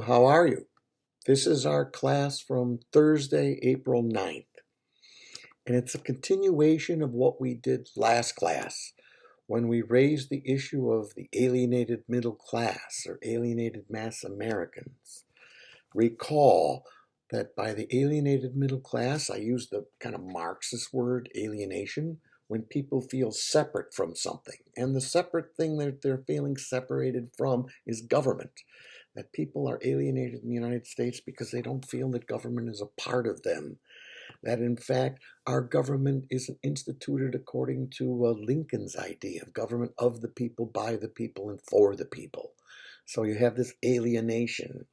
how are you? This is our class from Thursday, April 9th, and it's a continuation of what we did last class when we raised the issue of the alienated middle class or alienated mass Americans. Recall that by the alienated middle class, I use the kind of Marxist word alienation, when people feel separate from something. And the separate thing that they're feeling separated from is government. That people are alienated in the United States because they don't feel that government is a part of them. That in fact, our government isn't instituted according to Lincoln's idea of government of the people, by the people, and for the people. So you have this alienation.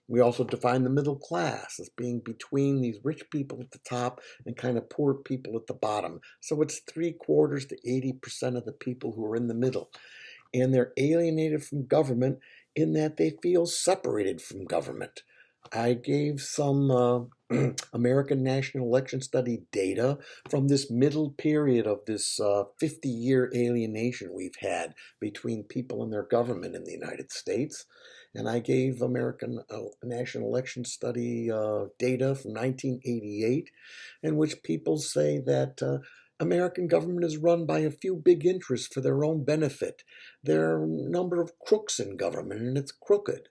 We also define the middle class as being between these rich people at the top and kind of poor people at the bottom. So it's 3/4 to 80% of the people who are in the middle. And they're alienated from government in that they feel separated from government. I gave some American National Election Study data from this middle period of this 50-year alienation we've had between people and their government in the United States. And I gave American National Election Study data from 1988, in which people say that American government is run by a few big interests for their own benefit. There are a number of crooks in government, and it's crooked.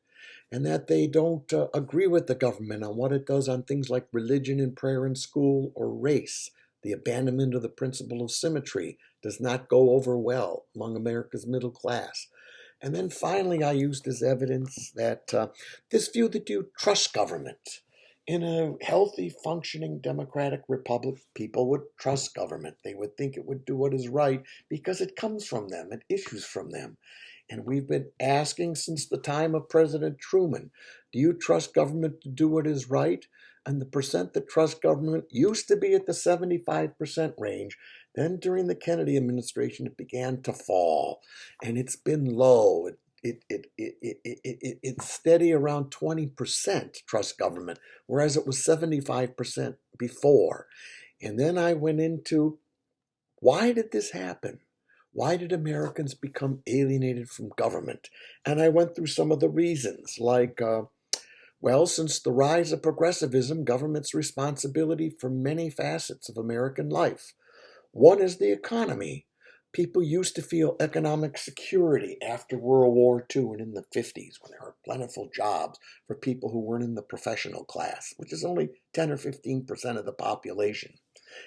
And that they don't agree with the government on what it does on things like religion and prayer in school or race. The abandonment of the principle of symmetry does not go over well among America's middle class. And then finally, I used as evidence that this view that you trust government. In a healthy, functioning democratic republic, people would trust government. They would think it would do what is right because it comes from them, it issues from them. And we've been asking since the time of President Truman, do you trust government to do what is right? And the percent that trust government used to be at the 75% range. Then during the Kennedy administration, it began to fall, and it's been low. It's steady around 20% trust government, whereas it was 75% before. And then I went into, why did this happen? Why did Americans become alienated from government? And I went through some of the reasons, like, since the rise of progressivism, government's responsibility for many facets of American life. One is the economy. People used to feel economic security after World War II and in the 50s when there were plentiful jobs for people who weren't in the professional class, which is only 10 or 15% of the population.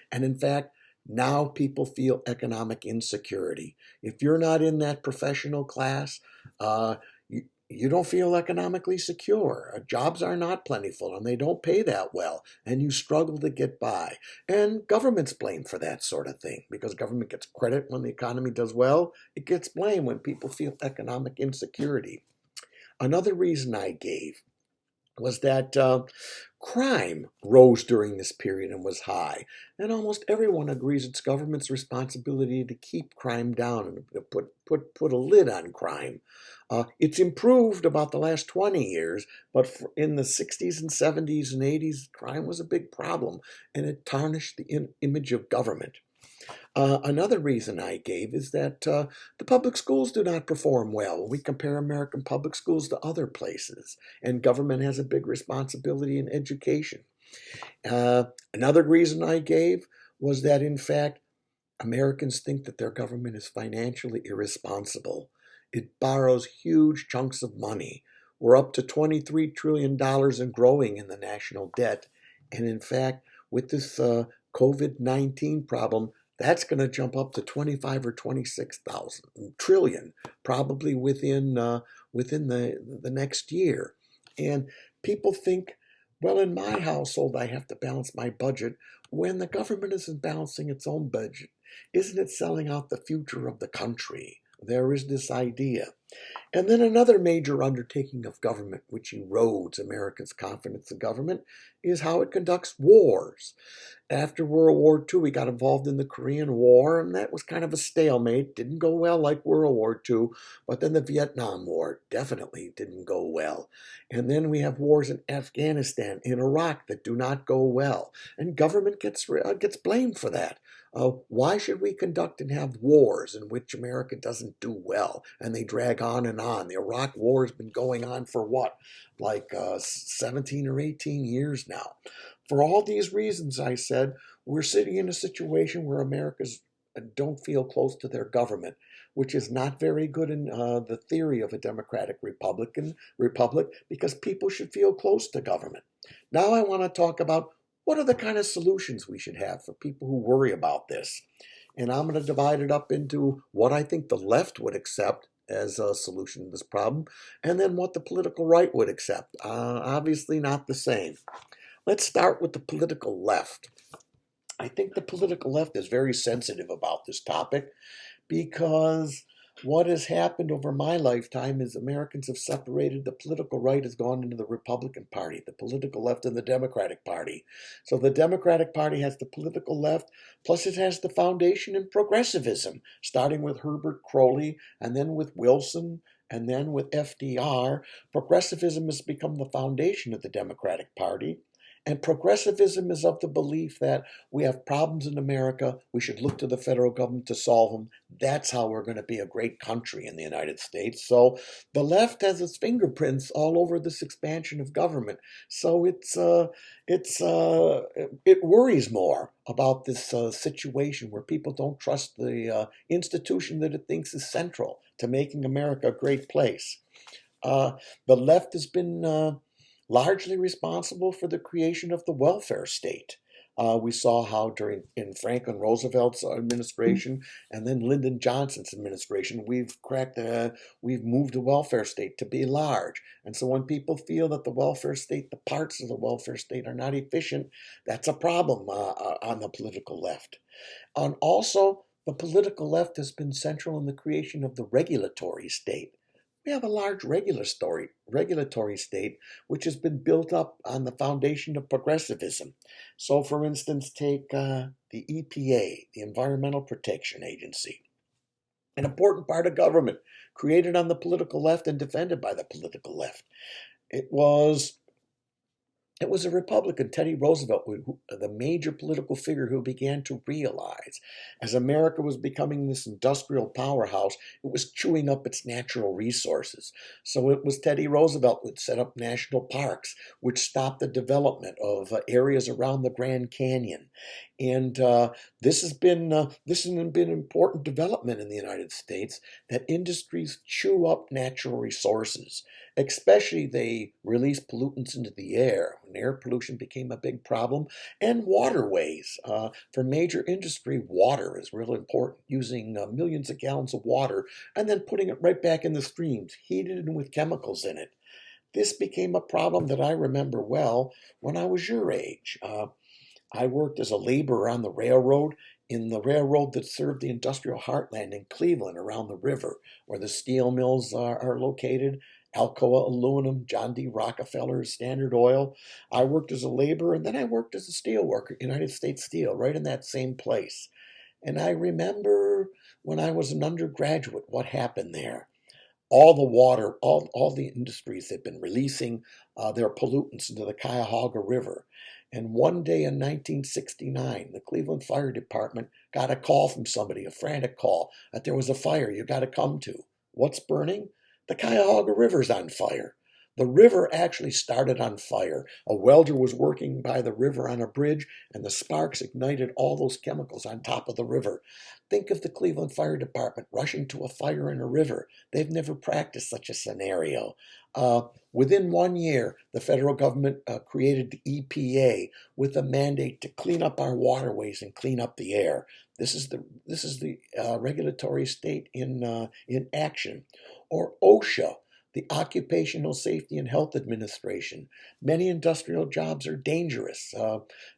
And in fact, now people feel economic insecurity. If you're not in that professional class, you don't feel economically secure. Jobs are not plentiful and they don't pay that well, and you struggle to get by. And government's blamed for that sort of thing because government gets credit when the economy does well. It gets blamed when people feel economic insecurity. Another reason I gave was that crime rose during this period and was high. And almost everyone agrees it's government's responsibility to keep crime down and to put a lid on crime. It's improved about the last 20 years, but in the 60s and 70s and 80s, crime was a big problem, and it tarnished the image of government. Another reason I gave is that the public schools do not perform well when we compare American public schools to other places, and government has a big responsibility in education. Another reason I gave was that, in fact, Americans think that their government is financially irresponsible. It borrows huge chunks of money. We're up to $23 trillion and growing in the national debt. And in fact, with this COVID-19 problem, that's going to jump up to 25 or 26,000 trillion, probably within the next year. And people think, well, in my household, I have to balance my budget. When the government isn't balancing its own budget, isn't it selling out the future of the country? There is this idea. And then another major undertaking of government, which erodes Americans' confidence in government, is how it conducts wars. After World War II, we got involved in the Korean War, and that was kind of a stalemate. Didn't go well like World War II, but then the Vietnam War definitely didn't go well. And then we have wars in Afghanistan, in Iraq that do not go well. And government gets blamed for that. Why should we conduct and have wars in which America doesn't do well and they drag on and on? The Iraq War has been going on for what, like 17 or 18 years now. For all these reasons, I said, we're sitting in a situation where Americans don't feel close to their government, which is not very good in the theory of a democratic republic, because people should feel close to government. Now I want to talk about what are the kind of solutions we should have for people who worry about this. And I'm going to divide it up into what I think the left would accept as a solution to this problem, and then what the political right would accept. Obviously not the same. Let's start with the political left. I think the political left is very sensitive about this topic because what has happened over my lifetime is Americans have separated. The political right has gone into the Republican Party, the political left and the Democratic Party. So the Democratic Party has the political left, plus it has the foundation in progressivism, starting with Herbert Crowley and then with Wilson and then with FDR. Progressivism has become the foundation of the Democratic Party. And progressivism is of the belief that we have problems in America, we should look to the federal government to solve them. That's how we're going to be a great country in the United States. So the left has its fingerprints all over this expansion of government. So it worries more about this situation where people don't trust the institution that it thinks is central to making America a great place. The left has been largely responsible for the creation of the welfare state. We saw how in Franklin Roosevelt's administration and then Lyndon Johnson's administration, we've moved the welfare state to be large. And so when people feel that the welfare state, the parts of the welfare state are not efficient, that's a problem on the political left. And also, the political left has been central in the creation of the regulatory state. We have a large regulatory state which has been built up on the foundation of progressivism. So, for instance, take the EPA, the Environmental Protection Agency, an important part of government created on the political left and defended by the political left. It was a Republican, Teddy Roosevelt, the major political figure who began to realize as America was becoming this industrial powerhouse, it was chewing up its natural resources. So it was Teddy Roosevelt who set up national parks, which stopped the development of areas around the Grand Canyon. And this has been an important development in the United States, that industries chew up natural resources. Especially they release pollutants into the air. When air pollution became a big problem, and waterways. For major industry, water is real important, using millions of gallons of water and then putting it right back in the streams, heated and with chemicals in it. This became a problem that I remember well when I was your age. I worked as a laborer on the railroad, in the railroad that served the industrial heartland in Cleveland around the river, where the steel mills are located. Alcoa Aluminum, John D. Rockefeller, Standard Oil. I worked as a laborer, and then I worked as a steel worker, United States Steel, right in that same place. And I remember when I was an undergraduate what happened there. All the water, all the industries had been releasing their pollutants into the Cuyahoga River. And one day in 1969, the Cleveland Fire Department got a call from somebody, a frantic call, that there was a fire you got to come to. What's burning? The Cuyahoga River's on fire. The river actually started on fire. A welder was working by the river on a bridge, and the sparks ignited all those chemicals on top of the river. Think of the Cleveland Fire Department rushing to a fire in a river. They've never practiced such a scenario. Within 1 year, the federal government created the EPA with a mandate to clean up our waterways and clean up the air. This is the regulatory state in action. Or OSHA, the Occupational Safety and Health Administration. Many industrial jobs are dangerous.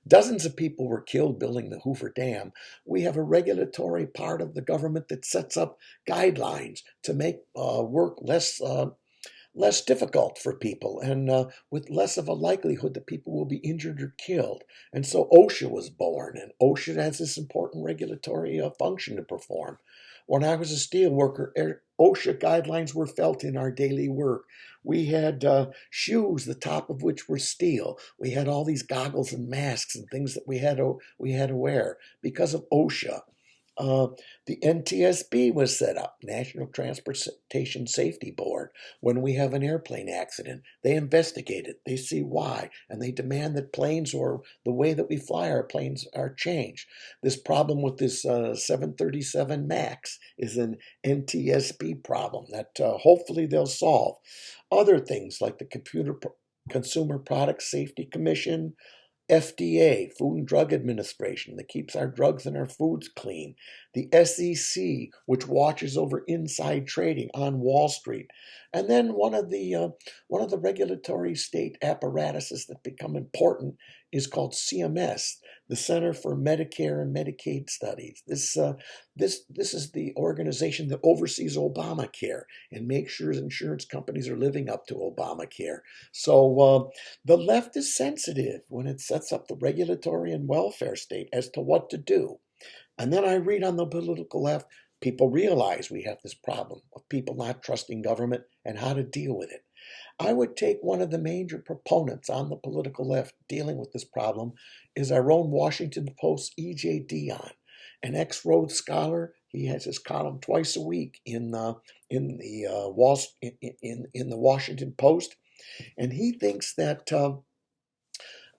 Dozens of people were killed building the Hoover Dam. We have a regulatory part of the government that sets up guidelines to make work less difficult for people, and with less of a likelihood that people will be injured or killed. And so OSHA was born, and OSHA has this important regulatory function to perform. When I was a steel worker, OSHA guidelines were felt in our daily work. We had shoes, the top of which were steel. We had all these goggles and masks and things that we had to wear because of OSHA. Uh, the NTSB was set up, National Transportation Safety Board. When we have an airplane accident, they investigate it, they see why, and they demand that planes or the way that we fly our planes are changed. This problem with this 737 MAX is an NTSB problem that hopefully they'll solve. Other things like the Consumer Product Safety Commission, FDA, Food and Drug Administration, that keeps our drugs and our foods clean. The SEC, which watches over inside trading on Wall Street. And then one of the regulatory state apparatuses that become important is called CMS, the Center for Medicare and Medicaid Studies. This is the organization that oversees Obamacare and makes sure insurance companies are living up to Obamacare. So the left is sensitive when it sets up the regulatory and welfare state as to what to do. And then I read on the political left, people realize we have this problem of people not trusting government and how to deal with it. I would take one of the major proponents on the political left dealing with this problem is our own Washington Post E.J. Dionne, an ex-Rhodes Scholar. He has his column twice a week in the Washington Post, and he thinks that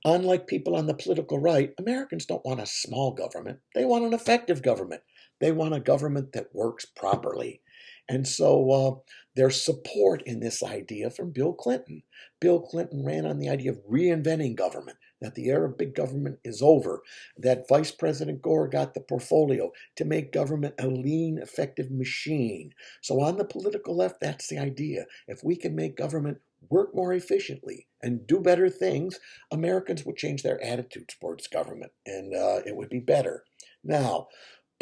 unlike people on the political right, Americans don't want a small government. They want an effective government. They want a government that works properly. And so there's support in this idea from Bill Clinton. Bill Clinton ran on the idea of reinventing government, that the era of big government is over, that Vice President Gore got the portfolio to make government a lean, effective machine. So on the political left, that's the idea. If we can make government work more efficiently and do better things, Americans would change their attitudes towards government, and it would be better. Now,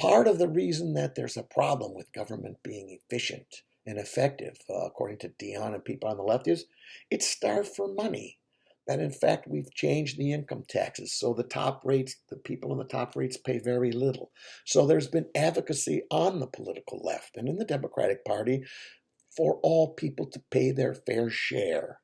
part of the reason that there's a problem with government being efficient and effective, according to Dionne and people on the left, is it's starved for money. That in fact we've changed the income taxes, so the top rates, the people in the top rates pay very little. So there's been advocacy on the political left and in the Democratic Party for all people to pay their fair share.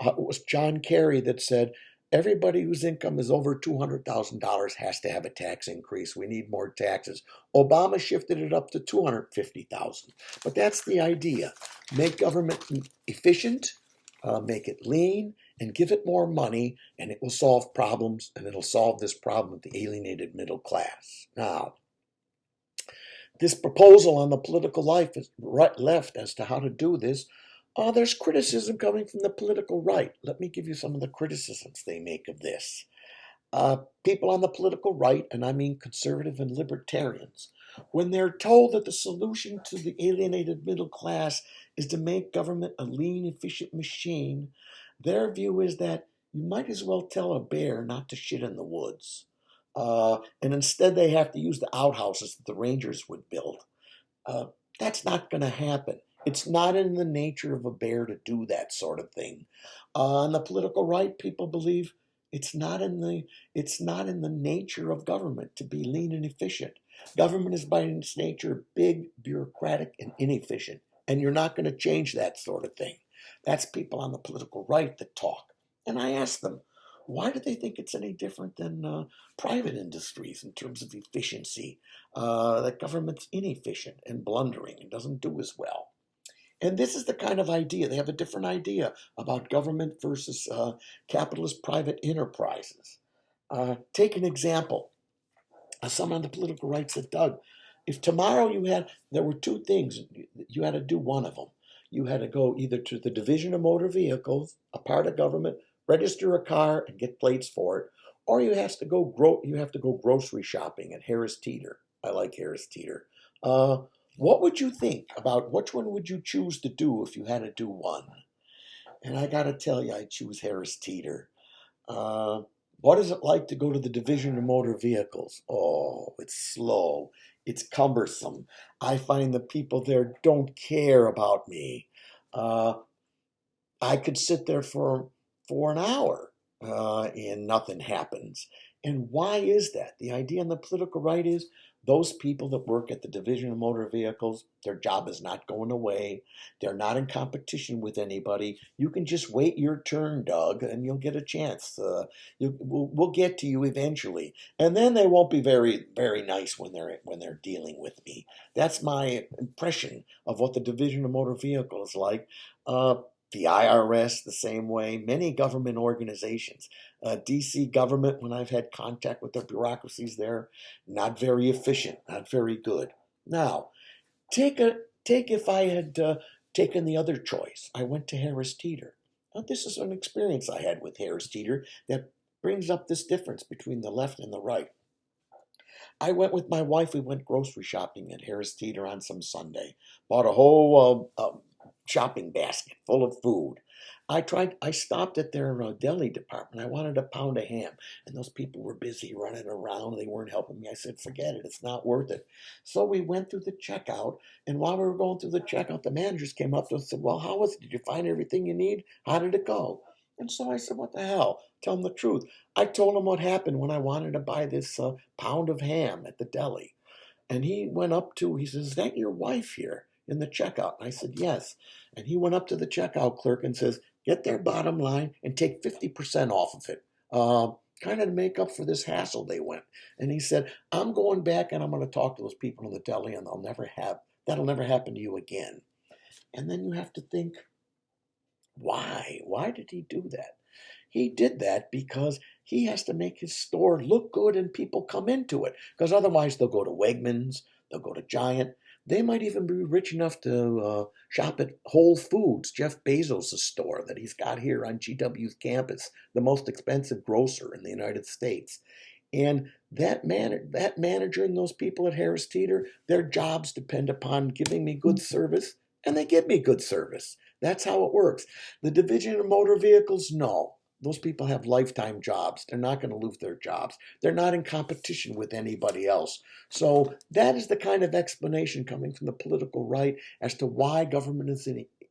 It was John Kerry that said, everybody whose income is over $200,000 has to have a tax increase. We need more taxes. Obama shifted it up to $250,000. But that's the idea. Make government efficient, make it lean, and give it more money, and it will solve problems, and it'll solve this problem of the alienated middle class. Now, this proposal on the political left as to how to do this, there's criticism coming from the political right. Let me give you some of the criticisms they make of this. People on the political right, and I mean conservative and libertarians, when they're told that the solution to the alienated middle class is to make government a lean, efficient machine, their view is that you might as well tell a bear not to shit in the woods. And instead they have to use the outhouses that the Rangers would build. That's not going to happen. It's not in the nature of a bear to do that sort of thing. On the political right, people believe it's not in the nature of government to be lean and efficient. Government is by its nature big, bureaucratic, and inefficient, and you're not going to change that sort of thing. That's people on the political right that talk. And I ask them, why do they think it's any different than private industries in terms of efficiency? That government's inefficient and blundering and doesn't do as well. And this is the kind of idea. They have a different idea about government versus capitalist private enterprises. Take an example. Someone on the political right said, Doug, if tomorrow there were two things, you had to do one of them. You had to go either to the Division of Motor Vehicles, a part of government, register a car and get plates for it, or you have to go grocery shopping at Harris Teeter. I like Harris Teeter. What would you think about which one would you choose to do if you had to do one? And I got to tell you, I choose Harris Teeter. What is it like to go to the Division of Motor Vehicles? Oh, it's slow. It's cumbersome. I find the people there don't care about me. I could sit there for an hour and nothing happens. And why is that? The idea on the political right is Those people that work at the Division of Motor Vehicles, their job is not going away. They're not in competition with anybody. You can just wait your turn, Doug, and you'll get a chance. We'll get to you eventually, and then they won't be very, very nice when they're dealing with me. That's my impression of what the Division of Motor Vehicles is like. The IRS the same way. Many government organizations. DC government, when I've had contact with the bureaucracies there, not very efficient, not very good. Now, take if I had taken the other choice. I went to Harris Teeter. Now, this is an experience I had with Harris Teeter that brings up this difference between the left and the right. I went with my wife. We went grocery shopping at Harris Teeter on some Sunday. Bought a whole shopping basket full of food. I stopped at their deli department. I wanted a pound of ham, and those people were busy running around. They weren't helping me. I said, forget it. It's not worth it. So we went through the checkout, and while we were going through the checkout, the managers came up to us and said, well, how was it? Did you find everything you need? How did it go? And so I said, what the hell? Tell them the truth. I told them what happened when I wanted to buy this pound of ham at the deli. And he says, is that your wife here in the checkout? And I said, yes. And he went up to the checkout clerk and says, get their bottom line and take 50% off of it. Kind of to make up for this hassle they went. And he said, I'm going back and I'm going to talk to those people in the deli and that'll never happen to you again. And then you have to think, why? Why did he do that? He did that because he has to make his store look good and people come into it. Because otherwise they'll go to Wegmans, they'll go to Giant. They might even be rich enough to shop at Whole Foods, Jeff Bezos' store that he's got here on GW's campus, the most expensive grocer in the United States. And that manager and those people at Harris Teeter, their jobs depend upon giving me good service, and they give me good service. That's how it works. The Division of Motor Vehicles, no. Those people have lifetime jobs. They're not going to lose their jobs. They're not in competition with anybody else. So that is the kind of explanation coming from the political right as to why government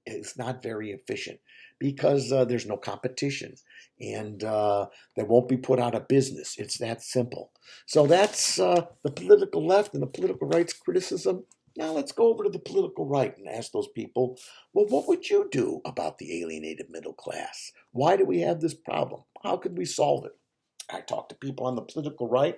is not very efficient. Because there's no competition. And they won't be put out of business. It's that simple. So that's the political left and the political right's criticism. Now let's go over to the political right and ask those people, well, what would you do about the alienated middle class? Why do we have this problem? How could we solve it? I talk to people on the political right.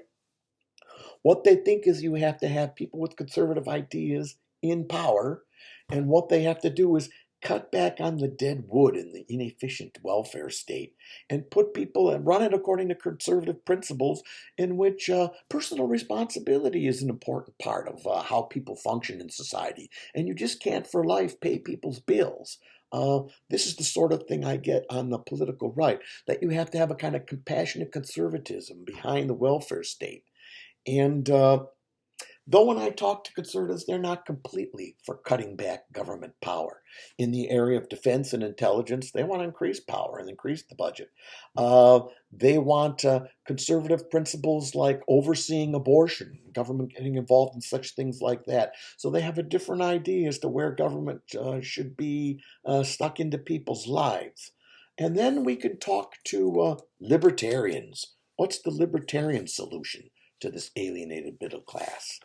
What they think is you have to have people with conservative ideas in power, and what they have to do is cut back on the dead wood in the inefficient welfare state and put people and run it according to conservative principles in which personal responsibility is an important part of how people function in society. And you just can't for life pay people's bills. This is the sort of thing I get on the political right, that you have to have a kind of compassionate conservatism behind the welfare state. And though when I talk to conservatives, they're not completely for cutting back government power. In the area of defense and intelligence, they want to increase power and increase the budget. They want conservative principles like overseeing abortion, government getting involved in such things like that. So they have a different idea as to where government should be stuck into people's lives. And then we can talk to libertarians. What's the libertarian solution to this alienated middle class?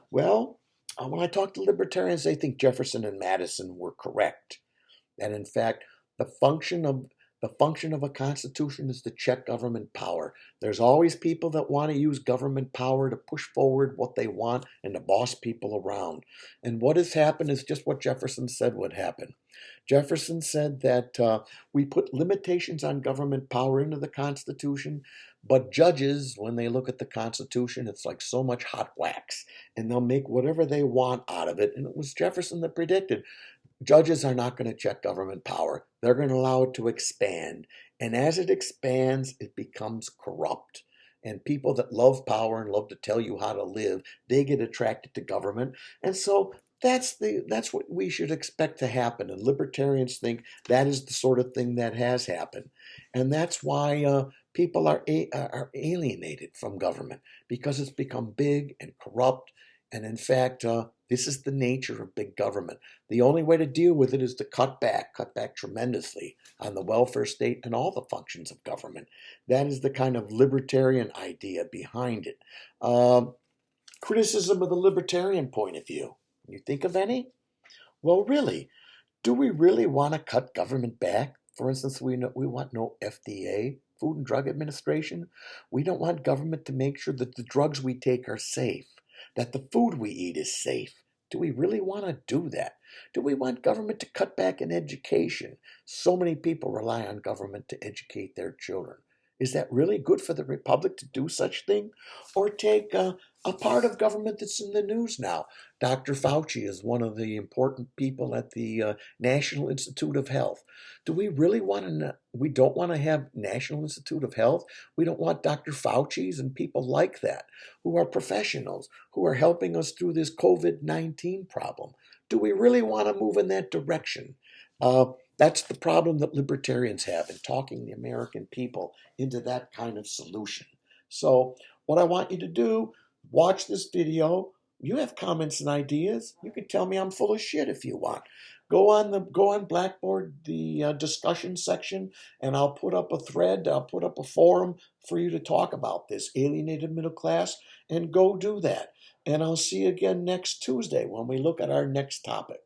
Well, when I talk to libertarians, they think Jefferson and Madison were correct. That in fact, the function of a constitution is to check government power. There's always people that want to use government power to push forward what they want and to boss people around. And what has happened is just what Jefferson said would happen. Jefferson said that we put limitations on government power into the Constitution, but judges, when they look at the Constitution, it's like so much hot wax, and they'll make whatever they want out of it. And it was Jefferson that predicted judges are not going to check government power. They're going to allow it to expand. And as it expands, it becomes corrupt. And people that love power and love to tell you how to live, they get attracted to government. And so that's what we should expect to happen. And libertarians think that is the sort of thing that has happened. And that's why people are alienated from government, because it's become big and corrupt. And in fact, this is the nature of big government. The only way to deal with it is to cut back tremendously on the welfare state and all the functions of government. That is the kind of libertarian idea behind it. Criticism of the libertarian point of view. You think of any? Well, really, do we really want to cut government back? For instance, we want no FDA, Food and Drug Administration. We don't want government to make sure that the drugs we take are safe, that the food we eat is safe. Do we really want to do that? Do we want government to cut back in education? So many people rely on government to educate their children. Is that really good for the republic to do such thing? Or take a part of government that's in the news now. Dr. Fauci is one of the important people at the National Institute of Health. Do we really want to? We don't want to have National Institute of Health. We don't want Dr. Fauci's and people like that who are professionals, who are helping us through this COVID-19 problem. Do we really want to move in that direction? That's the problem that libertarians have in talking the American people into that kind of solution. So what I want you to do, watch this video. You have comments and ideas. You can tell me I'm full of shit if you want. Go on Blackboard, the discussion section, and I'll put up a thread. I'll put up a forum for you to talk about this alienated middle class, and go do that. And I'll see you again next Tuesday when we look at our next topic.